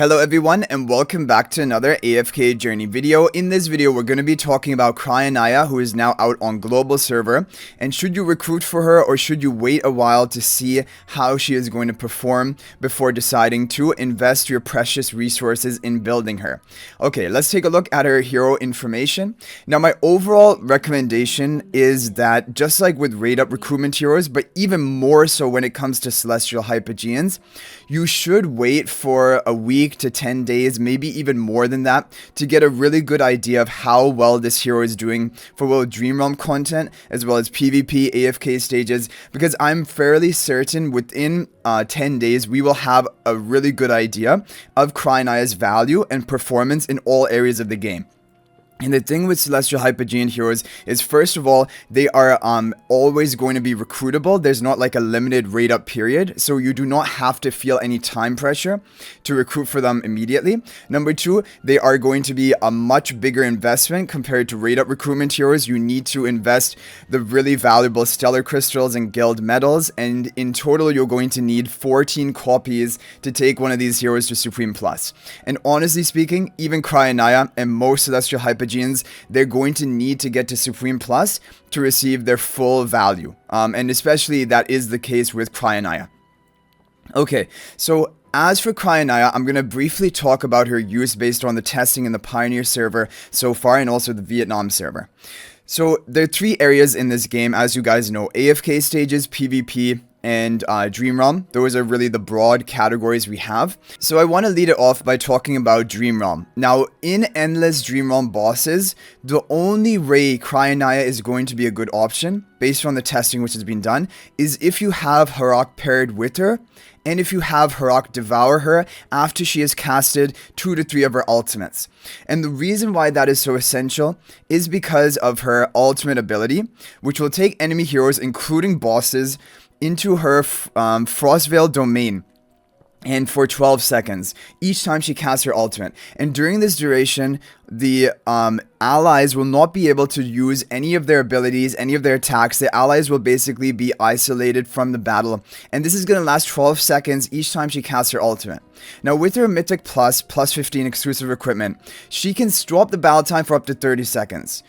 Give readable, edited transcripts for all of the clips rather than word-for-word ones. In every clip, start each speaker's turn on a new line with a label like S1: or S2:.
S1: Hello everyone and welcome back to another AFK Journey video. In this video we're going to be talking about Cryonaia, who is now out on global server, and should you recruit for her or should you wait a while to see how she is going to perform before deciding to invest your precious resources in building her. Okay, let's take a look at her hero information. Now my overall recommendation is that just like with raid up recruitment heroes, but even more so when it comes to celestial hypogeans, you should wait for a week to 10 days, maybe even more than that, to get a really good idea of how well this hero is doing for both Dream Realm content as well as PvP, AFK stages, because I'm fairly certain within 10 days we will have a really good idea of Cryonaia's value and performance in all areas of the game. And the thing with Celestial Hypogean heroes is, first of all, they are always going to be recruitable. There's not like a limited raid up period, so you do not have to feel any time pressure to recruit for them immediately. Number two, they are going to be a much bigger investment compared to raid up recruitment heroes. You need to invest the really valuable stellar crystals and guild medals, and in total you're going to need 14 copies to take one of these heroes to Supreme Plus. And honestly speaking, even Cryonaia and most Celestial Hypogeans, they're going to need to get to Supreme Plus to receive their full value. And especially that is the case with Cryonaia. Okay, so as for Cryonaia, I'm going to briefly talk about her use based on the testing in the Pioneer server so far and also the Vietnam server. So there are three areas in this game, as you guys know: AFK stages, PvP, and Dream Realm. Those are really the broad categories we have. So I want to lead it off by talking about Dream Realm. Now, in endless Dream Realm bosses, the only way Cryonaia is going to be a good option, based on the testing which has been done, is if you have Harak paired with her, and if you have Harak devour her after she has casted 2 to 3 of her ultimates. And the reason why that is so essential is because of her ultimate ability, which will take enemy heroes, including bosses, into her Frostveil domain, and for 12 seconds each time she casts her ultimate. And during this duration, the allies will not be able to use any of their abilities, any of their attacks. The allies will basically be isolated from the battle, and this is going to last 12 seconds each time she casts her ultimate. Now with her Mythic Plus, plus 15 exclusive equipment, she can stop the battle time for up to 30 seconds,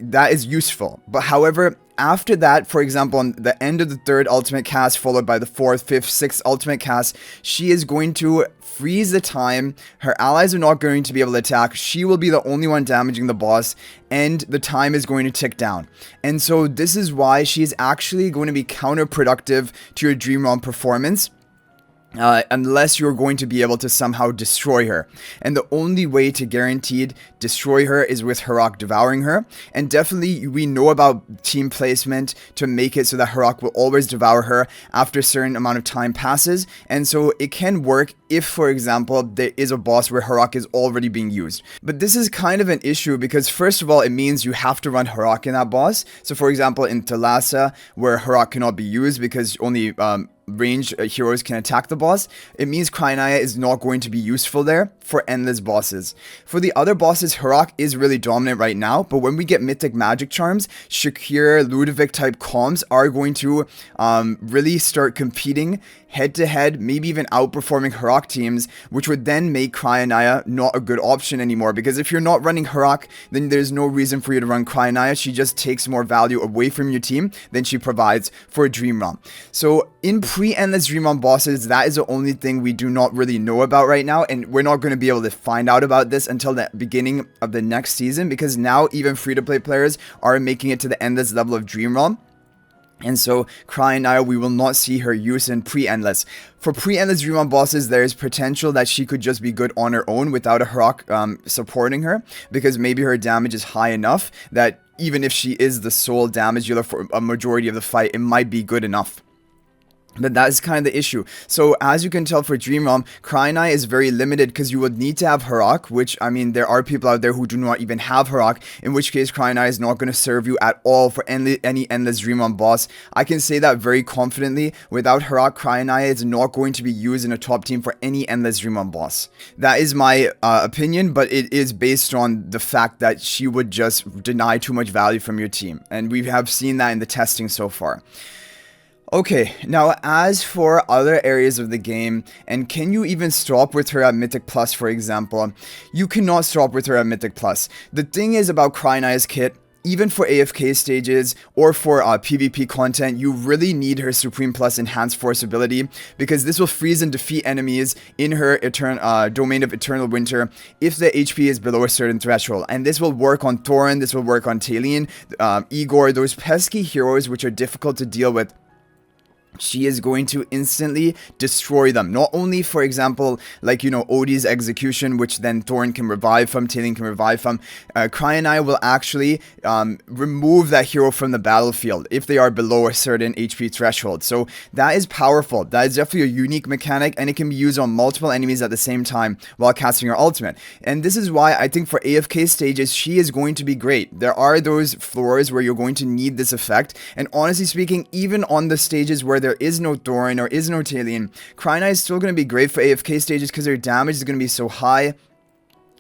S1: that is useful. But however, after that, for example, on the end of the 3rd ultimate cast, followed by the 4th, 5th, 6th ultimate cast, she is going to freeze the time. Her allies are not going to be able to attack. She will be the only one damaging the boss, and the time is going to tick down. And so this is why she is actually going to be counterproductive to your Dream Realm performance, unless you're going to be able to somehow destroy her. And the only way to guaranteed destroy her is with Harak devouring her. And definitely we know about team placement to make it so that Harak will always devour her after a certain amount of time passes. And so it can work if, for example, there is a boss where Harak is already being used. But this is kind of an issue because, first of all, it means you have to run Harak in that boss. So for example, in Thalassa, where Harak cannot be used because only ranged heroes can attack the boss, it means Cryonaia is not going to be useful there for endless bosses. For the other bosses, Harak is really dominant right now, but when we get mythic magic charms, Shakir, Ludovic type comms are going to really start competing head to head, maybe even outperforming Harak teams, which would then make Cryonaia not a good option anymore, because if you're not running Harak, then there's no reason for you to run Cryonaia. She just takes more value away from your team than she provides for a Dream Realm. So in pre-endless Dream Realm bosses, that is the only thing we do not really know about right now, and we're not going to be able to find out about this until the beginning of the next season, because now even free-to-play players are making it to the endless level of Dream Realm. And so Cryonaia, we will not see her use in pre-endless. For pre-endless Dream Realm bosses, there is potential that she could just be good on her own without a Harak supporting her, because maybe her damage is high enough that even if she is the sole damage dealer for a majority of the fight, it might be good enough. But that is kind of the issue. So as you can tell, for Dream Realm, Cryonaia is very limited because you would need to have Harak, which, I mean, there are people out there who do not even have Harak, in which case Cryonaia is not going to serve you at all for any endless Dream Realm boss. I can say that very confidently. Without Harak, Cryonaia is not going to be used in a top team for any endless Dream Realm boss. That is my opinion, but it is based on the fact that she would just deny too much value from your team. And we have seen that in the testing so far. Okay, now as for other areas of the game, and can you even swap with her at Mythic Plus, for example? You cannot swap with her at Mythic Plus. The thing is about Cryonaia's kit, even for AFK stages or for PvP content, you really need her Supreme Plus Enhanced Force ability, because this will freeze and defeat enemies in her domain of Eternal Winter if the HP is below a certain threshold. And this will work on Thorin, this will work on Talene, Igor, those pesky heroes which are difficult to deal with. She is going to instantly destroy them. Not only, for example, like, you know, Odie's execution, which then Thorin can revive from, Talene can revive from. Cryonaia will actually remove that hero from the battlefield if they are below a certain HP threshold. So that is powerful. That is definitely a unique mechanic, and it can be used on multiple enemies at the same time while casting her ultimate. And this is why I think for AFK stages, she is going to be great. There are those floors where you're going to need this effect, and honestly speaking, even on the stages where there is no Thorin or is no Talene, Cryonaia is still going to be great for AFK stages because her damage is going to be so high.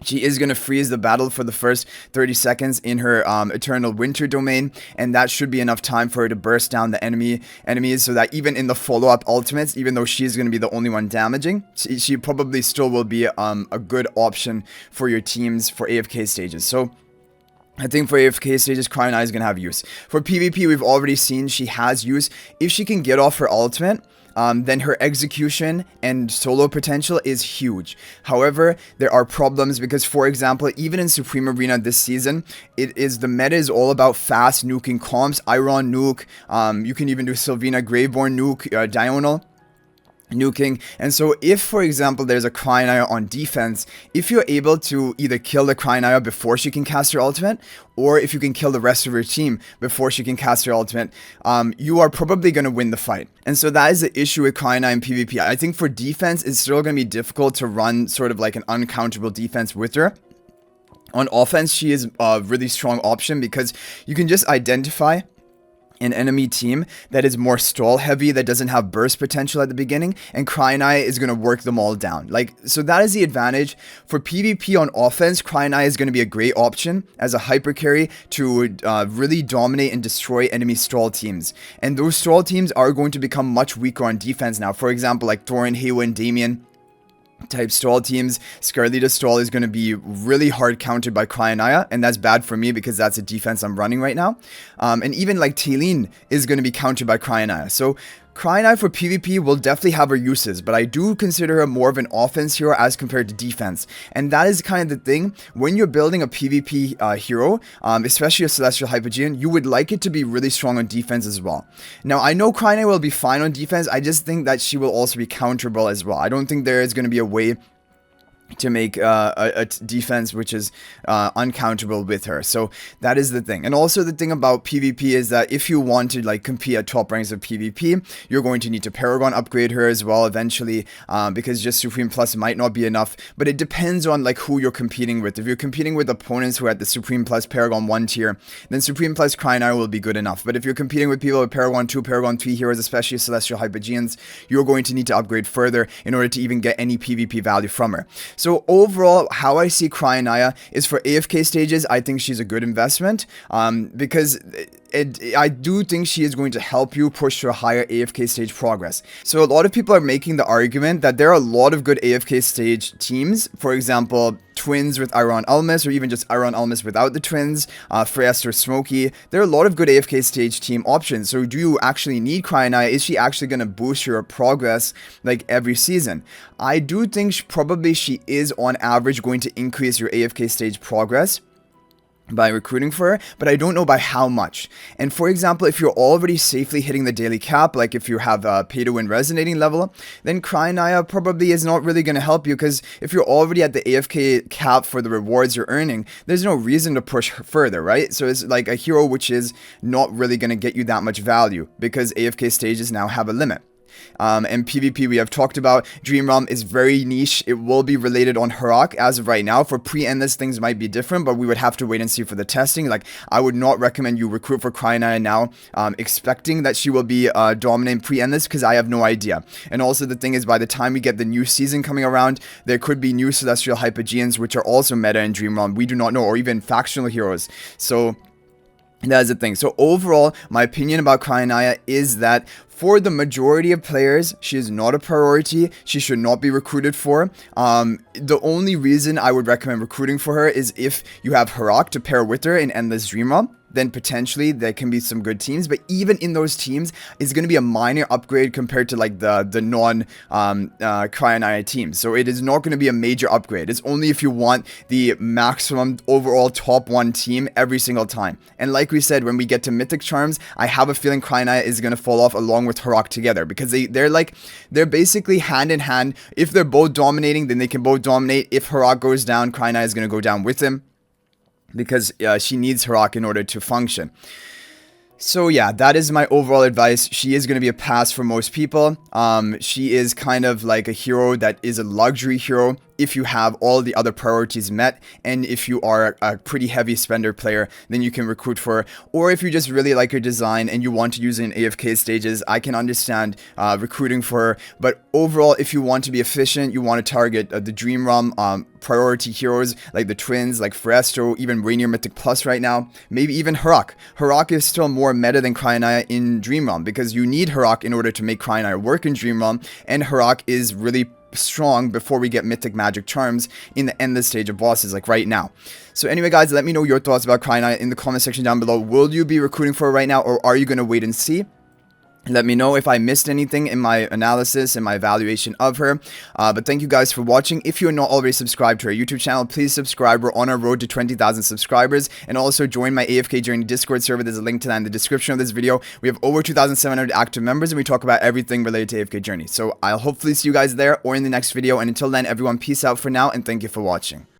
S1: She is going to freeze the battle for the first 30 seconds in her Eternal Winter domain, and that should be enough time for her to burst down the enemies so that even in the follow-up ultimates, even though she's going to be the only one damaging, she probably still will be a good option for your teams for AFK stages. So I think for AFK stages, Cryonaia is going to have use. For PvP, we've already seen she has use. If she can get off her ultimate, then her execution and solo potential is huge. However, there are problems because, for example, even in Supreme Arena this season, the meta is all about fast nuking comps, Iron nuke, you can even do Sylvina Graveborn nuke, Diagonal nuking. And so if, for example, there's a Cryonaia on defense, if you're able to either kill the Cryonaia before she can cast her ultimate, or if you can kill the rest of her team before she can cast her ultimate, you are probably going to win the fight. And so that is the issue with Cryonaia in PvP. I think for defense, it's still going to be difficult to run sort of like an uncountable defense with her. On offense, she is a really strong option because you can just identify an enemy team that is more stall heavy, that doesn't have burst potential at the beginning, and Cryonaia is going to work them all down. So that is the advantage. For PvP on offense, Cryonaia is going to be a great option as a hyper carry to really dominate and destroy enemy stall teams. And those stall teams are going to become much weaker on defense now. For example, like Thorin, Haywen, Damien type stall teams, Scarlita stall is going to be really hard countered by Cryonaia, and that's bad for me because that's a defense I'm running right now. And even like Talene is going to be countered by Cryonaia. So Cryonaia for PvP will definitely have her uses, but I do consider her more of an offense hero as compared to defense. And that is kind of the thing. When you're building a PvP hero, especially a Celestial Hypogean, you would like it to be really strong on defense as well. Now, I know Cryonaia will be fine on defense. I just think that she will also be counterable as well. I don't think there is going to be a way to make a defense which is uncountable with her. So that is the thing. And also the thing about PvP is that if you want to like compete at top ranks of PvP, you're going to need to Paragon upgrade her as well eventually, because just Supreme Plus might not be enough. But it depends on like who you're competing with. If you're competing with opponents who are at the Supreme Plus Paragon 1 tier, then Supreme Plus Cryonaia will be good enough. But if you're competing with people with Paragon 2, Paragon 3 heroes, especially Celestial Hypogeans, you're going to need to upgrade further in order to even get any PvP value from her. So overall, how I see Cryonaia is for AFK stages, I think she's a good investment, because I do think she is going to help you push to a higher AFK stage progress. So a lot of people are making the argument that there are a lot of good AFK stage teams. For example, twins with Iron Elmis, or even just Iron Elmis without the twins, Freyest or Smokey. There are a lot of good AFK stage team options. So do you actually need Cryonaia? Is she actually going to boost your progress like every season? I do think probably she is on average going to increase your AFK stage progress by recruiting for her, but I don't know by how much. And for example, if you're already safely hitting the daily cap, like if you have a pay to win resonating level, then Cryonaia probably is not really going to help you, because if you're already at the AFK cap for the rewards you're earning, there's no reason to push further, right? So it's like a hero which is not really going to get you that much value, because AFK stages now have a limit. And PvP we have talked about. Dream Realm is very niche. It will be related on Heroic as of right now. For pre-endless things might be different, but we would have to wait and see for the testing. Like, I would not recommend you recruit for Cryonaia now, expecting that she will be dominant pre-endless, because I have no idea. And also the thing is, by the time we get the new season coming around, there could be new Celestial Hypogeans which are also meta in Dream Realm. We do not know, or even factional heroes. So That's the thing. So overall, my opinion about Cryonaia is that for the majority of players, she is not a priority. She should not be recruited for. The only reason I would recommend recruiting for her is if you have Harak to pair with her in Endless Dream Realm. Then potentially there can be some good teams, but even in those teams, it's going to be a minor upgrade compared to like the non Cryonaia teams. So it is not going to be a major upgrade. It's only if you want the maximum overall top 1 team every single time. And like we said, when we get to Mythic Charms, I have a feeling Cryonaia is going to fall off along with Harak together, because they're basically hand in hand. If they're both dominating, then they can both dominate. If Harak goes down, Cryonaia is going to go down with him, because she needs Harak in order to function. So yeah, that is my overall advice. She is going to be a pass for most people. She is kind of like a hero that is a luxury hero if you have all the other priorities met, and if you are a pretty heavy spender player, then you can recruit for her. Or if you just really like her design and you want to use it in AFK stages, I can understand recruiting for her. But overall, if you want to be efficient, you want to target the Dream Realm priority heroes like the twins, like Forestro, even Rainier Mythic Plus right now, maybe even Harak. Harak is still more meta than Cryonaia in Dream Realm, because you need Harak in order to make Cryonaia work in Dream Realm, and Harak is really strong before we get Mythic Magic Charms in the endless stage of bosses, like right now. So anyway, guys, let me know your thoughts about Cryonaia in the comment section down below. Will you be recruiting for her right now, or are you going to wait and see? Let me know if I missed anything in my analysis and my evaluation of her. But thank you guys for watching. If you are not already subscribed to our YouTube channel, please subscribe. We're on our road to 20,000 subscribers. And also join my AFK Journey Discord server. There's a link to that in the description of this video. We have over 2,700 active members, and we talk about everything related to AFK Journey. So I'll hopefully see you guys there or in the next video. And until then, everyone, peace out for now, and thank you for watching.